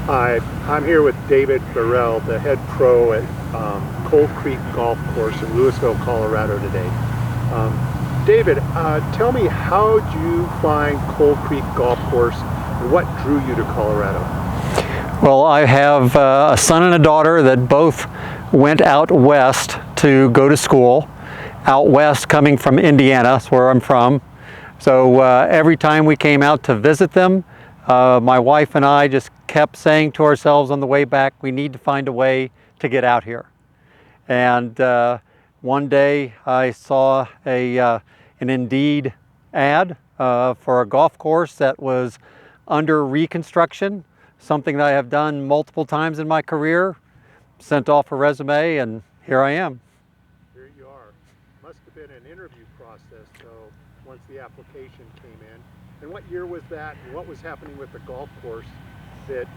Hi, I'm here with David Baril, the head pro at Cold Creek Golf Course in Louisville, Colorado today. David, tell me, how did you find Cold Creek Golf Course and what drew you to Colorado? Well, I have a son and a daughter that both went out west to go to school. Out west, coming from Indiana, that's where I'm from. So every time we came out to visit them, my wife and I just kept saying to ourselves on the way back, we need to find a way to get out here. And one day I saw an Indeed ad for a golf course that was under reconstruction, something that I have done multiple times in my career. Sent off a resume and here I am. Here you are. Must have been an interview process, though, once the application came in. And what year was that, and what was happening with the golf course that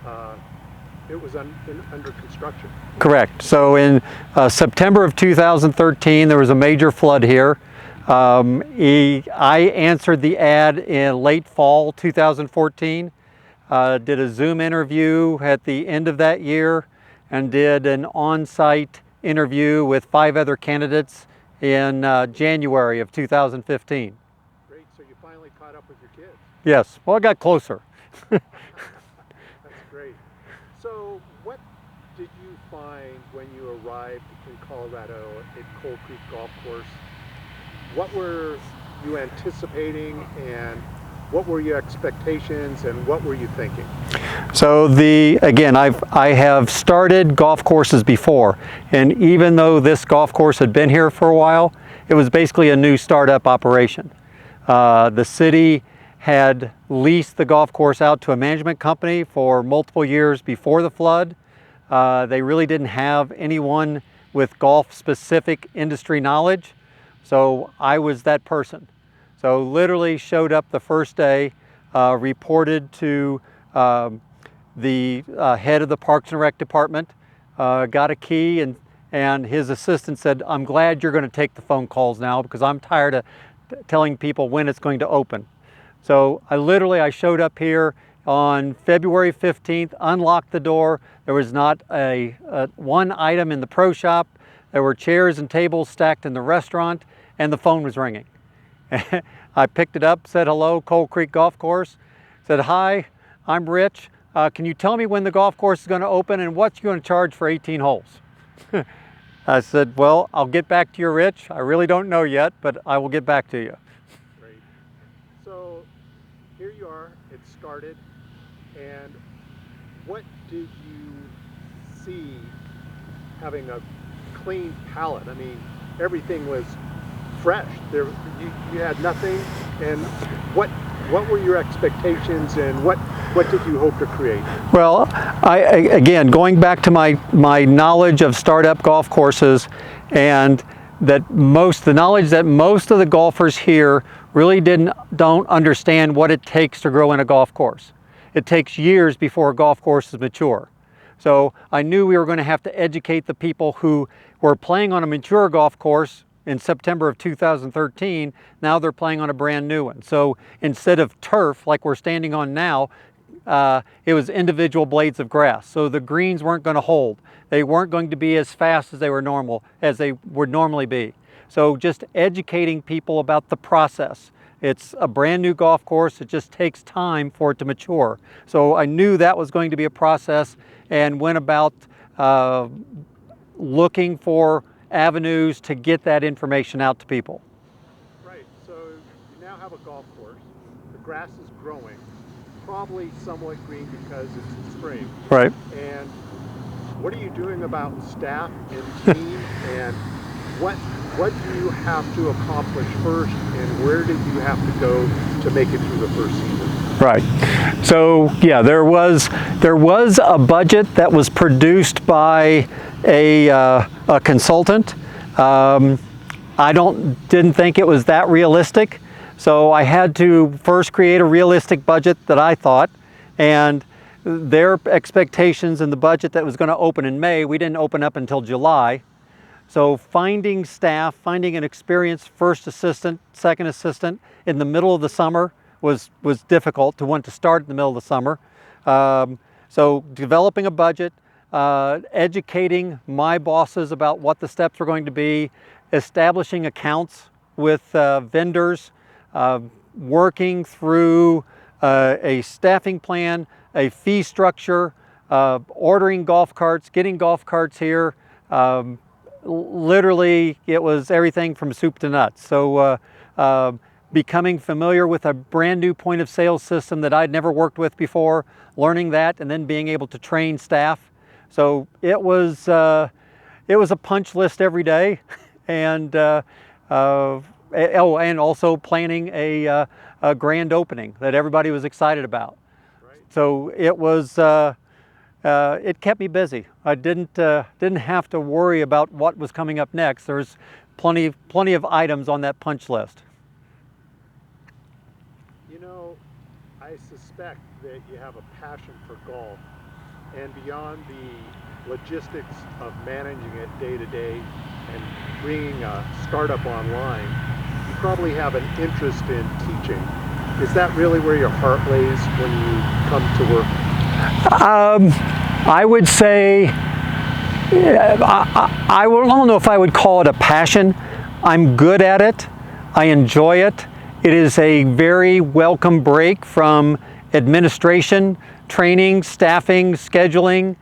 it was under construction? Correct. So in September of 2013, there was a major flood here. I answered the ad in late fall 2014, did a Zoom interview at the end of that year, and did an on-site interview with 5 other candidates in January of 2015. Great, so you finally caught up with your kids. Yes, well, I got closer. That's great. So what did you find when you arrived in Colorado at Cold Creek Golf Course? What were you anticipating, and what were your expectations, and what were you thinking? So again, I have started golf courses before, and even though this golf course had been here for a while, it was basically a new startup operation. The city had leased the golf course out to a management company for multiple years before the flood. They really didn't have anyone with golf-specific industry knowledge, so I was that person. So literally showed up the first day, reported to the head of the Parks and Rec department, got a key, and his assistant said, I'm glad you're going to take the phone calls now because I'm tired of telling people when it's going to open. So I showed up here on February 15th, unlocked the door. There was not one item in the pro shop. There were chairs and tables stacked in the restaurant, and the phone was ringing. I picked it up, said hello, Cold Creek Golf Course. Said, hi, I'm Rich. Can you tell me when the golf course is going to open and what's going to charge for 18 holes? I said, well, I'll get back to you, Rich. I really don't know yet, but I will get back to you. Great. So here you are, it started, and what did you see having a clean palette? I mean, everything was fresh. You had nothing, and what were your expectations, and what did you hope to create? Well, again, going back to my knowledge of startup golf courses, and the knowledge that most of the golfers here really don't understand what it takes to grow in a golf course. It takes years before a golf course is mature. So I knew we were going to have to educate the people who were playing on a mature golf course in September of 2013, now they're playing on a brand new one. So instead of turf like we're standing on now, it was individual blades of grass. So the greens weren't going to hold. They weren't going to be as fast as they would normally be. So just educating people about the process. It's a brand new golf course. It just takes time for it to mature. So I knew that was going to be a process and went about looking for avenues to get that information out to people. Right, so you now have a golf course. The grass is growing, probably somewhat green because it's spring. Right. And what are you doing about staff and team, and what do you have to accomplish first, and where did you have to go to make it through the first season? Right. So yeah, there was a budget that was produced by a consultant. I didn't think it was that realistic, so I had to first create a realistic budget that I thought, and their expectations in the budget that was going to open in May, we didn't open up until July. So finding staff, finding an experienced first assistant, second assistant in the middle of the summer was difficult to want to start in the middle of the summer. So developing a budget, educating my bosses about what the steps were going to be, establishing accounts with vendors, working through a staffing plan, a fee structure, ordering golf carts, getting golf carts here. Literally, it was everything from soup to nuts. So becoming familiar with a brand new point of sale system that I'd never worked with before, learning that, and then being able to train staff. So it was a punch list every day, and and also planning a grand opening that everybody was excited about. Right. So it was. It kept me busy. I didn't have to worry about what was coming up next. There's plenty of items on that punch list. You know, I suspect that you have a passion for golf, and beyond the logistics of managing it day to day and bringing a startup online, you probably have an interest in teaching. Is that really where your heart lays when you come to work? I would say, I don't know if I would call it a passion. I'm good at it. I enjoy it. It is a very welcome break from administration, training, staffing, scheduling.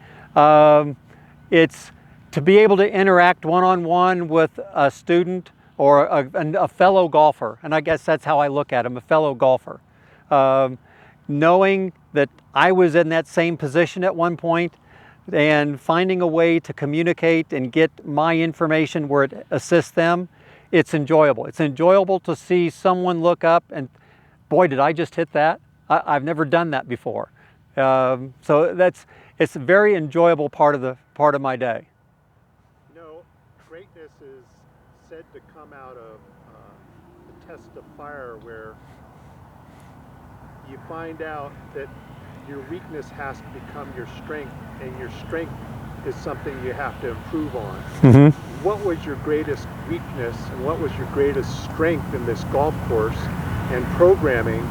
It's to be able to interact one-on-one with a student or a fellow golfer, and I guess that's how I look at him, a fellow golfer. Knowing that I was in that same position at one point and finding a way to communicate and get my information where it assists them, it's enjoyable. It's enjoyable to see someone look up and, boy, did I just hit that? I've never done that before. So it's a very enjoyable part of my day. You know, greatness is said to come out of the test of fire, where you find out that your weakness has to become your strength, and your strength is something you have to improve on. Mm-hmm. What was your greatest weakness and what was your greatest strength in this golf course and programming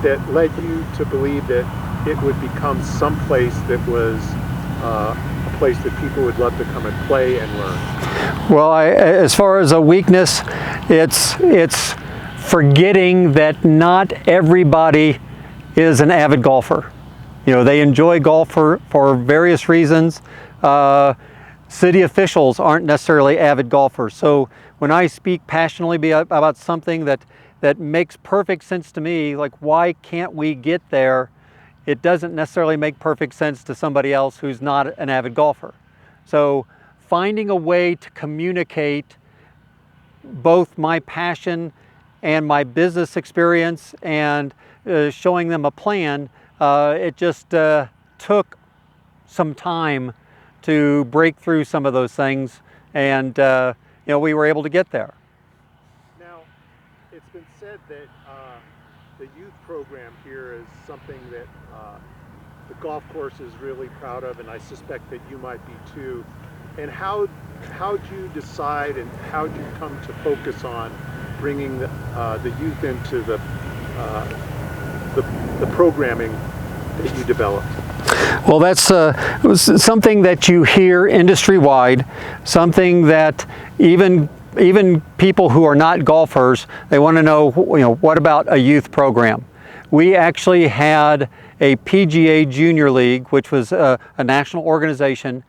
that led you to believe that it would become someplace that was a place that people would love to come and play and learn? Well, as far as a weakness, it's forgetting that not everybody is an avid golfer. You know, they enjoy golf for various reasons. City officials aren't necessarily avid golfers. So when I speak passionately about something that makes perfect sense to me, like why can't we get there, it doesn't necessarily make perfect sense to somebody else who's not an avid golfer. So finding a way to communicate both my passion and my business experience and showing them a plan, it just took some time to break through some of those things, and we were able to get there. Now, it's been said that the youth program here is something that the golf course is really proud of, and I suspect that you might be too. And how'd you decide, and how'd you come to focus on bringing the youth into the programming that you developed? Well, that's something that you hear industry-wide, something that even people who are not golfers, they want to know, what about a youth program? We actually had a PGA Junior League, which was a national organization.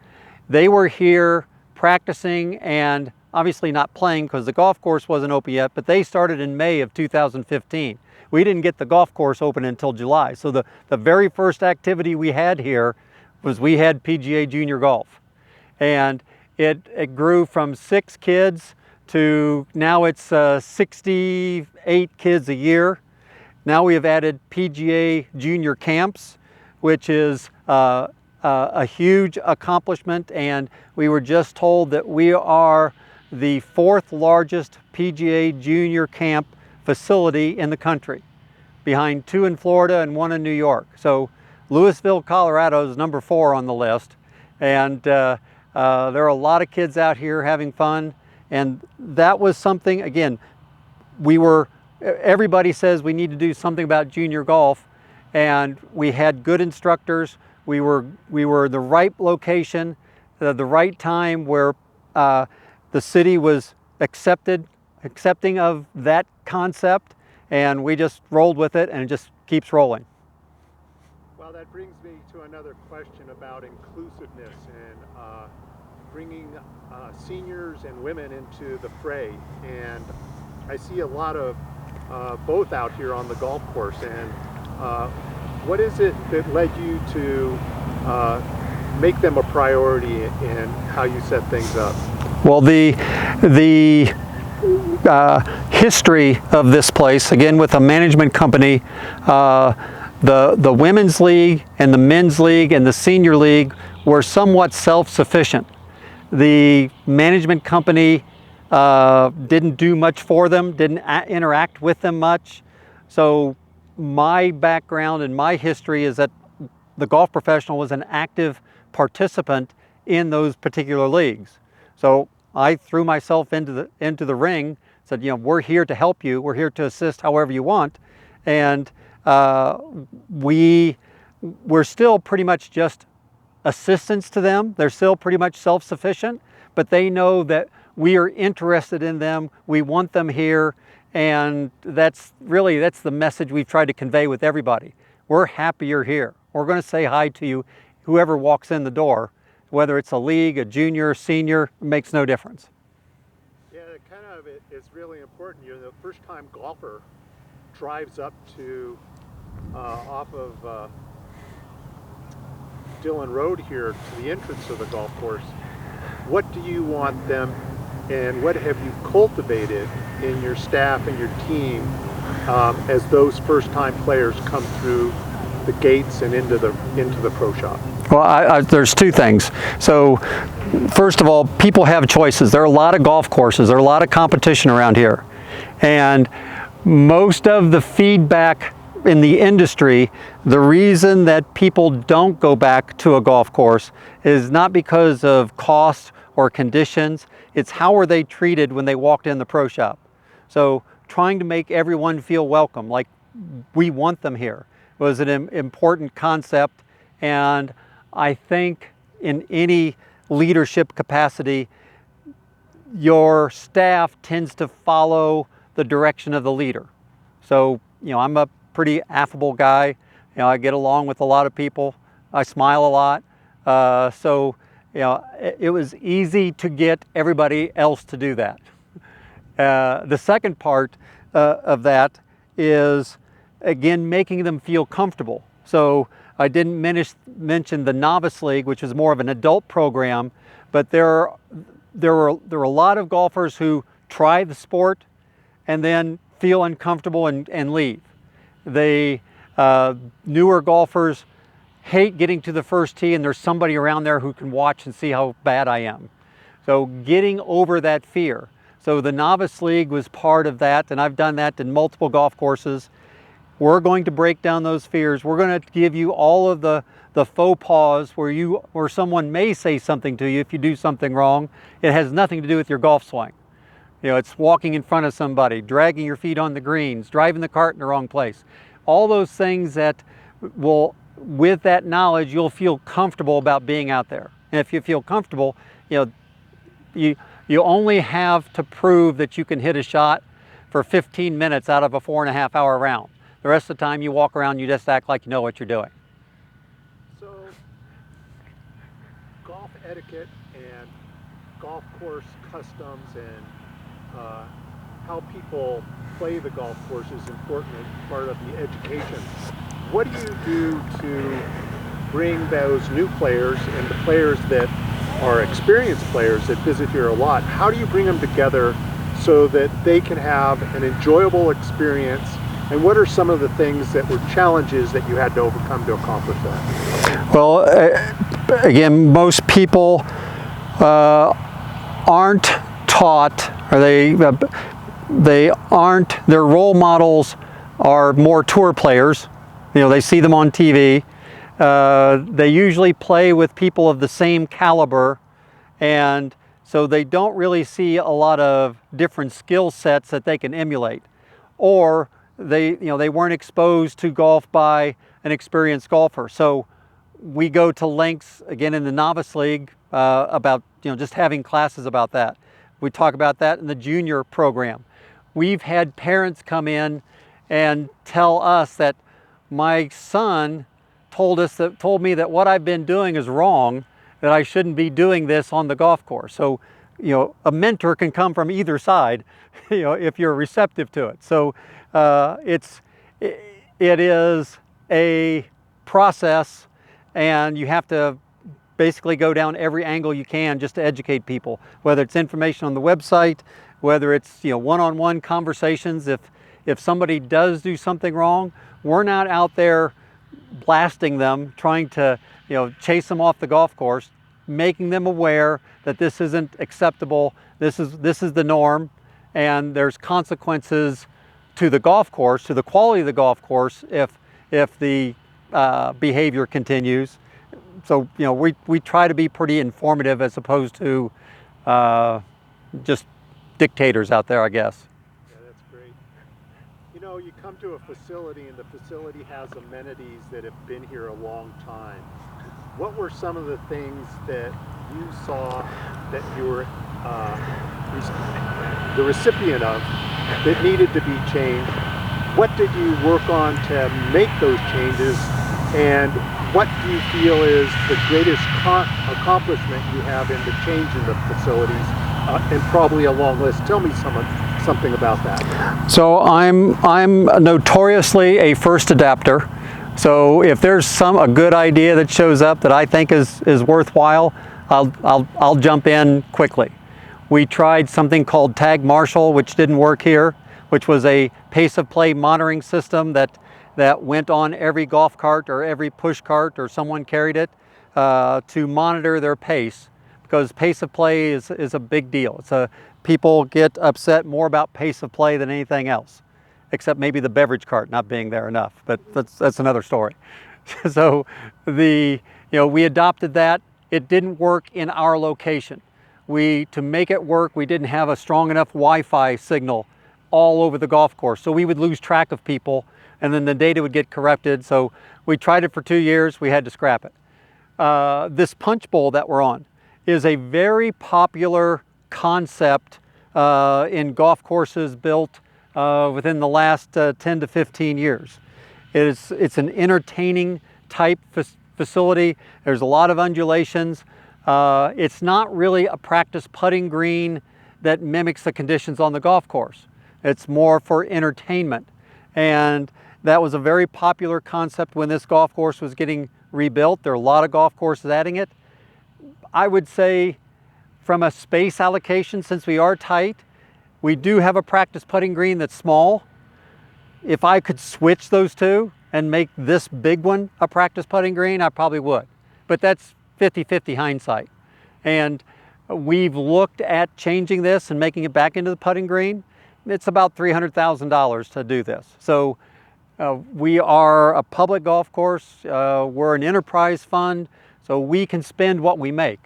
They were here practicing and obviously not playing because the golf course wasn't open yet, but they started in May of 2015. We didn't get the golf course open until July. So the very first activity we had here was we had PGA Junior Golf. And it grew from 6 kids to now it's 68 kids a year. Now we have added PGA Junior Camps, which is a huge accomplishment, and we were just told that we are the 4th largest PGA Junior Camp facility in the country, behind 2 in Florida and 1 in New York. So Louisville, Colorado is number 4 on the list, and there are a lot of kids out here having fun, and that was something, again, everybody says we need to do something about junior golf, and we had good instructors, We were the right location, the right time where the city was accepting of that concept, and we just rolled with it, and it just keeps rolling. Well, that brings me to another question about inclusiveness and bringing seniors and women into the fray. And I see a lot of both out here on the golf course. And what is it that led you to make them a priority in how you set things up? Well, the history of this place, again with a management company, the women's league and the men's league and the senior league were somewhat self-sufficient. The management company didn't do much for them, didn't interact with them much. So my background and my history is that the golf professional was an active participant in those particular leagues. So I threw myself into the ring, said, we're here to help you, we're here to assist however you want. And we're still pretty much just assistants to them. They're still pretty much self-sufficient, but they know that we are interested in them, we want them here, and that's the message we've tried to convey with everybody. We're happy you're here. We're going to say hi to you, whoever walks in the door, whether it's a league, a junior, senior, it makes no difference. Yeah, it's really important. The first-time golfer drives up to off of Dillon Road here to the entrance of the golf course. What do you want them, and what have you cultivated in your staff and your team as those first-time players come through the gates and into the pro shop? Well, there's two things. So first of all, people have choices. There are a lot of golf courses. There are a lot of competition around here. And most of the feedback in the industry, the reason that people don't go back to a golf course is not because of cost or conditions. It's how are they treated when they walked in the pro shop. So trying to make everyone feel welcome, like we want them here, was an important concept. And I think in any leadership capacity, your staff tends to follow the direction of the leader. So, I'm a pretty affable guy. I get along with a lot of people. I smile a lot. So, it was easy to get everybody else to do that. The second part of that is, again, making them feel comfortable. So I didn't mention the Novice League, which is more of an adult program, but there were a lot of golfers who try the sport and then feel uncomfortable and leave. They newer golfers hate getting to the first tee and there's somebody around there who can watch and see how bad I am. So getting over that fear. So the Novice League was part of that, and I've done that in multiple golf courses. We're going to break down those fears. We're going to give you all of the faux pas where someone may say something to you if you do something wrong. It has nothing to do with your golf swing. It's walking in front of somebody, dragging your feet on the greens, driving the cart in the wrong place. All those things that will, with that knowledge, you'll feel comfortable about being out there. And if you feel comfortable, you only have to prove that you can hit a shot for 15 minutes out of a 4.5 hour round. The rest of the time you walk around, you just act like you know what you're doing. So, golf etiquette and golf course customs and how people play the golf course is important and part of the education. What do you do to bring those new players and the players that are experienced players that visit here a lot? How do you bring them together so that they can have an enjoyable experience? And what are some of the things that were challenges that you had to overcome to accomplish that? Well, again, most people aren't taught, or they aren't, their role models are more tour players. They see them on TV. They usually play with people of the same caliber, and so they don't really see a lot of different skill sets that they can emulate. Or they weren't exposed to golf by an experienced golfer. So we go to lengths, again, in the Novice League about just having classes about that. We talk about that in the junior program. We've had parents come in and tell us that my son told me that what I've been doing is wrong, that I shouldn't be doing this on the golf course. So, a mentor can come from either side, if you're receptive to it. So it is a process, and you have to basically go down every angle you can just to educate people, whether it's information on the website, whether it's one-on-one conversations. If somebody does do something wrong, we're not out there blasting them, trying to chase them off the golf course, making them aware that this isn't acceptable, this is the norm, and there's consequences to the golf course, to the quality of the golf course, if the behavior continues. So we try to be pretty informative as opposed to just dictators out there, I guess. Yeah, that's great. You come to a facility and the facility has amenities that have been here a long time. What were some of the things that you saw that you were the recipient of that needed to be changed? What did you work on to make those changes, and what do you feel is the greatest accomplishment you have in the change in the facilities, and probably a long list? Tell me something about that. So I'm notoriously a first adapter. So if there's a good idea that shows up that I think is worthwhile, I'll jump in quickly. We tried something called Tag Marshall, which didn't work here, which was a pace of play monitoring system that went on every golf cart or every push cart, or someone carried it to monitor their pace, because pace of play is a big deal. People get upset more about pace of play than anything else, except maybe the beverage cart not being there enough, but that's another story. So we adopted that. It didn't work in our location. To make it work, we didn't have a strong enough Wi-Fi signal all over the golf course, so we would lose track of people, and then the data would get corrupted. So we tried it for 2 years, we had to scrap it. This punch bowl that we're on is a very popular concept in golf courses built within the last 10 to 15 years. It's an entertaining type facility. There's a lot of undulations. It's not really a practice putting green that mimics the conditions on the golf course. It's more for entertainment. And that was a very popular concept when this golf course was getting rebuilt. There are a lot of golf courses adding it. I would say from a space allocation, since we are tight, we do have a practice putting green that's small. If I could switch those two and make this big one a practice putting green, I probably would. But that's 50-50 hindsight. And we've looked at changing this and making it back into the putting green. It's about $300,000 to do this. So we are a public golf course. We're an enterprise fund, so we can spend what we make.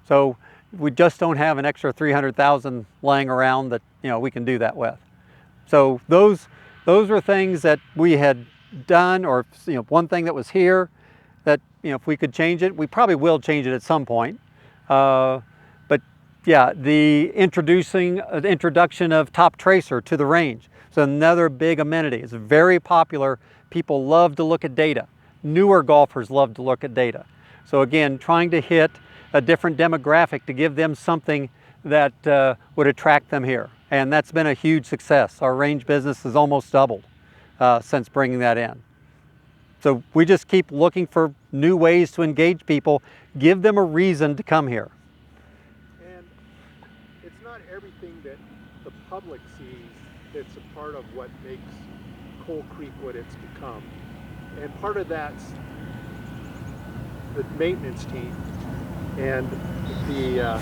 So we just don't have an extra $300,000 laying around that we can do that with. So those were things that we had done, or one thing that was here that if we could change it, we probably will change it at some point. But yeah, the introduction of Top Tracer to the range is another big amenity. It's very popular. People love to look at data. Newer golfers love to look at data. So again, trying to hit a different demographic to give them something that would attract them here. And that's been a huge success. Our range business has almost doubled since bringing that in. So we just keep looking for new ways to engage people, give them a reason to come here. And it's not everything that the public sees that's a part of what makes Coal Creek what it's become. And part of that's the maintenance team and the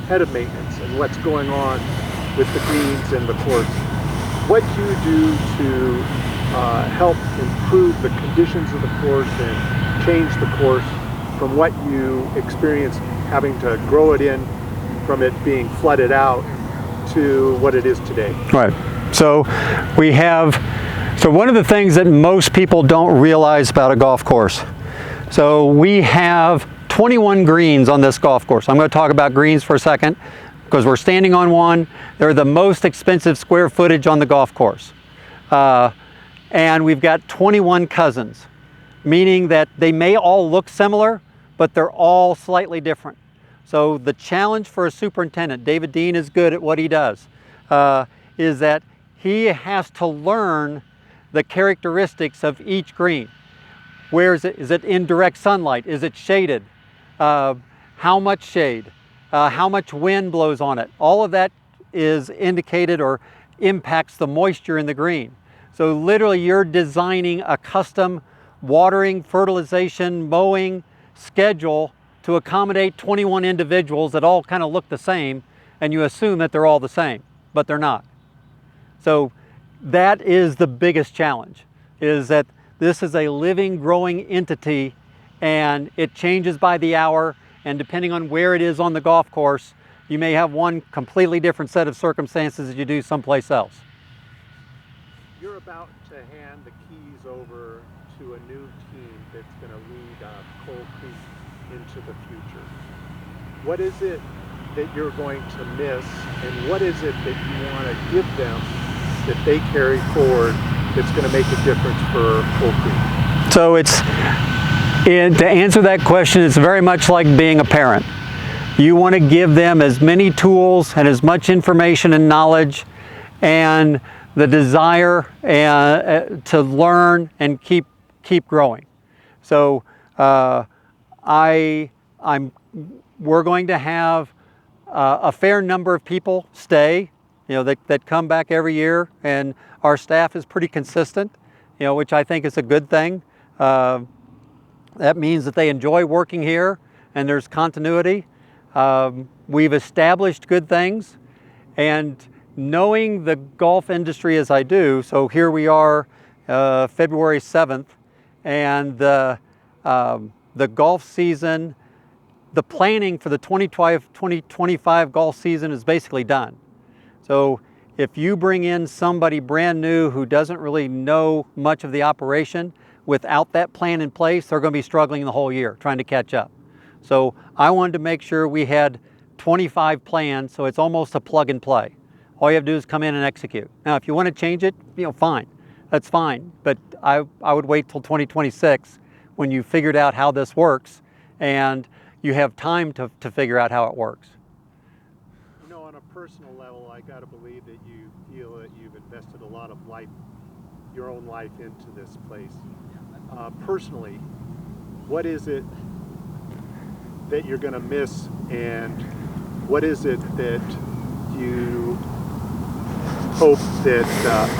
head of maintenance and what's going on with the greens and the course. What do you do to help improve the conditions of the course and change the course from what you experienced having to grow it in, from it being flooded out, to what it is today? Right. So one of the things that most people don't realize about a golf course, So we have 21 greens on this golf course. I'm going to talk about greens for a second because we're standing on one. They're the most expensive square footage on the golf course. And we've got 21 cousins, meaning that they may all look similar, but they're all slightly different. So the challenge for a superintendent, David Dean is good at what he does, is that he has to learn the characteristics of each green. Where is it? Is it in direct sunlight? Is it shaded? How much shade? How much wind blows on it? All of that is indicated or impacts the moisture in the green. So literally you're designing a custom watering, fertilization, mowing schedule to accommodate 21 individuals that all kind of look the same, and you assume that they're all the same, but they're not. So that is the biggest challenge, is that this is a living, growing entity, and it changes by the hour, and depending on where it is on the golf course, you may have one completely different set of circumstances that you do someplace else. You're about to hand the keys over to a new team that's going to lead Coal Creek into the future. What is it that you're going to miss, and what is it that you want to give them that they carry forward that's going to make a difference for Coal Creek? So to answer that question, it's very much like being a parent. You want to give them as many tools and as much information and knowledge and the desire to learn and keep growing. So we're going to have a fair number of people stay, that come back every year, and our staff is pretty consistent, which I think is a good thing. That means that they enjoy working here and there's continuity. We've established good things, and knowing the golf industry as I do, so here we are February 7th, and the golf season, the planning for the 2025 golf season is basically done. So if you bring in somebody brand new who doesn't really know much of the operation, without that plan in place, they're going to be struggling the whole year trying to catch up. So I wanted to make sure we had 25 plans, so it's almost a plug and play. All you have to do is come in and execute. Now, if you want to change it, fine. That's fine. But I would wait till 2026 when you figured out how this works and you have time to figure out how it works. On a personal level, I got to believe that you feel that you've invested a lot of life, your own life, into this place. Personally, what is it that you're going to miss, and what is it that you hope that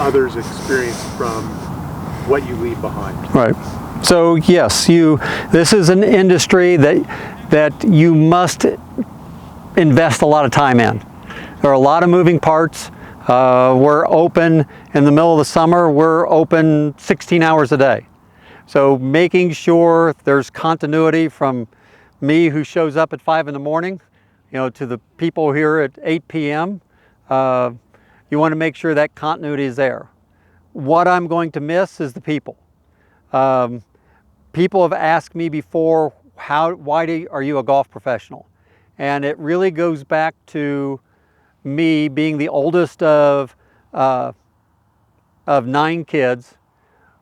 others experience from what you leave behind? Right. So yes, this is an industry that you must invest a lot of time in. There are a lot of moving parts. We're open in the middle of the summer. We're open 16 hours a day. So making sure there's continuity from me, who shows up at 5 in the morning, to the people here at 8 p.m. You want to make sure that continuity is there. What I'm going to miss is the people. People have asked me before, why are you a golf professional? And it really goes back to me being the oldest of 9 kids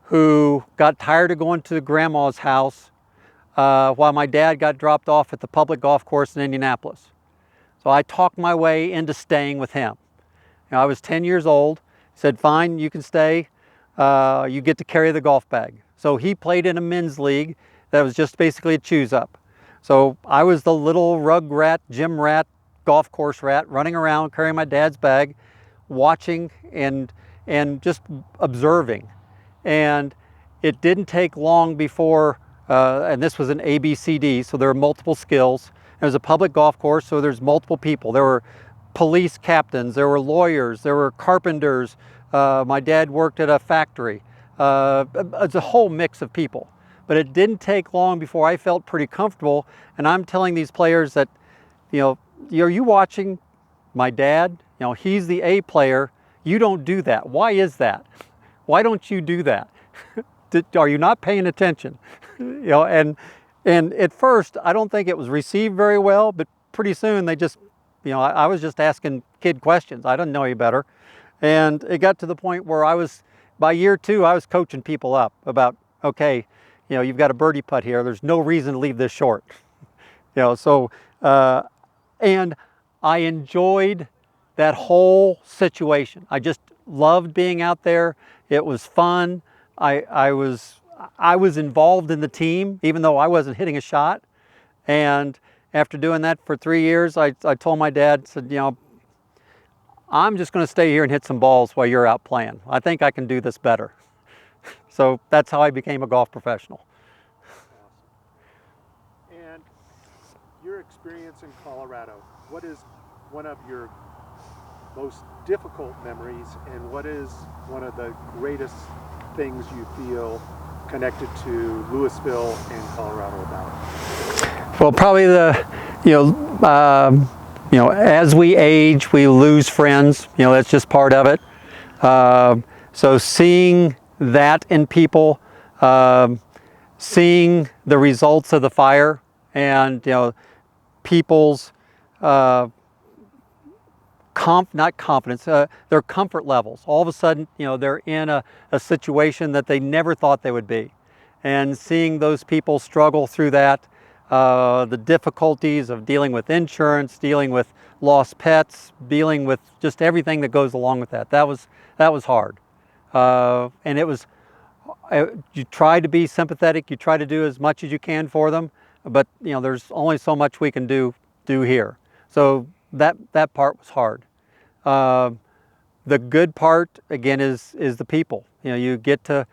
who got tired of going to grandma's house while my dad got dropped off at the public golf course in Indianapolis. So I talked my way into staying with him. I was 10 years old, said, fine, you can stay. You get to carry the golf bag. So he played in a men's league that was just basically a choose up. So I was the little rug rat, gym rat, golf course rat, running around carrying my dad's bag, watching and just observing. And it didn't take long before, and this was an ABCD, so there are multiple skills. It was a public golf course, so there's multiple people. There were police captains, there were lawyers, there were carpenters. My dad worked at a factory. It's a whole mix of people. But it didn't take long before I felt pretty comfortable, and I'm telling these players that, are you watching my dad? He's the A player. You don't do that. Why is that? Why don't you do that? Are you not paying attention? And And at first, I don't think it was received very well, but pretty soon they just, I was just asking kid questions. I didn't know any better. And it got to the point where by year 2, I was coaching people up about, okay, you've got a birdie putt here. There's no reason to leave this short. So, and I enjoyed that whole situation. I just loved being out there. It was fun. I was involved in the team, even though I wasn't hitting a shot. And after doing that for 3 years, I told my dad, said, I'm just going to stay here and hit some balls while you're out playing. I think I can do this better. So that's how I became a golf professional. Awesome. And your experience in Colorado, what is one of your most difficult memories, and what is one of the greatest things you feel connected to Louisville and Colorado about? Well, probably as we age, we lose friends. That's just part of it. So seeing that in people, seeing the results of the fire, and people's not confidence, their comfort levels. All of a sudden, they're in a situation that they never thought they would be. And seeing those people struggle through that, the difficulties of dealing with insurance, dealing with lost pets, dealing with just everything that goes along with that. That was hard. And it was, you try to be sympathetic, you try to do as much as you can for them, but there's only so much we can do here. So that part was hard. The good part, again, is the people. You get to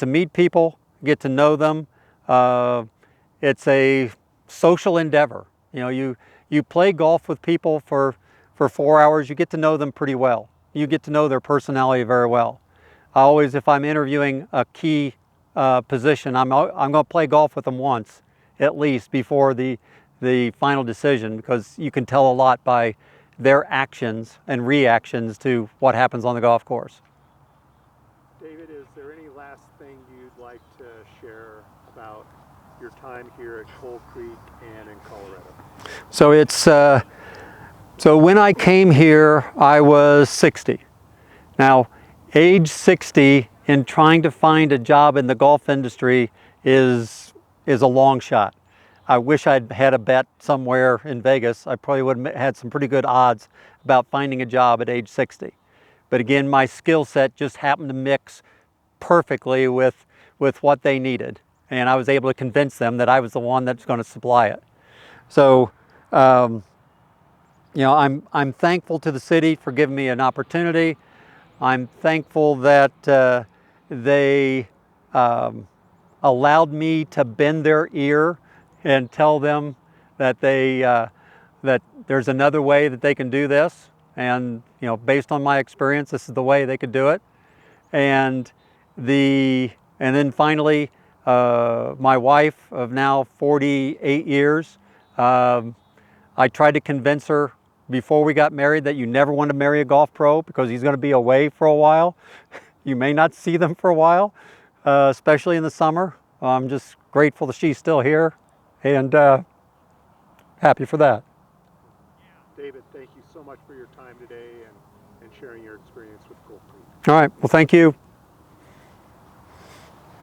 meet people, get to know them. It's a social endeavor. You play golf with people for 4 hours. You get to know them pretty well. You get to know their personality very well. I always, if I'm interviewing a key position, I'm going to play golf with them once, at least, before the final decision, because you can tell a lot by their actions and reactions to what happens on the golf course. David, is there any last thing you'd like to share about your time here at Coal Creek and in Colorado? So it's so when I came here, I was 60. Now, age 60 and trying to find a job in the golf industry is a long shot. I wish I'd had a bet somewhere in Vegas. I probably would have had some pretty good odds about finding a job at age 60. But again, my skill set just happened to mix perfectly with what they needed. And I was able to convince them that I was the one that's going to supply it. So, I'm thankful to the city for giving me an opportunity. I'm thankful that they allowed me to bend their ear and tell them that that there's another way that they can do this, and based on my experience, this is the way they could do it. And then finally, my wife of now 48 years, I tried to convince her before we got married that you never want to marry a golf pro because he's going to be away for a while. You may not see them for a while, especially in the summer. I'm just grateful that she's still here, and happy for that. David, thank you so much for your time today and sharing your experience with Coal Creek. All right, well, thank you.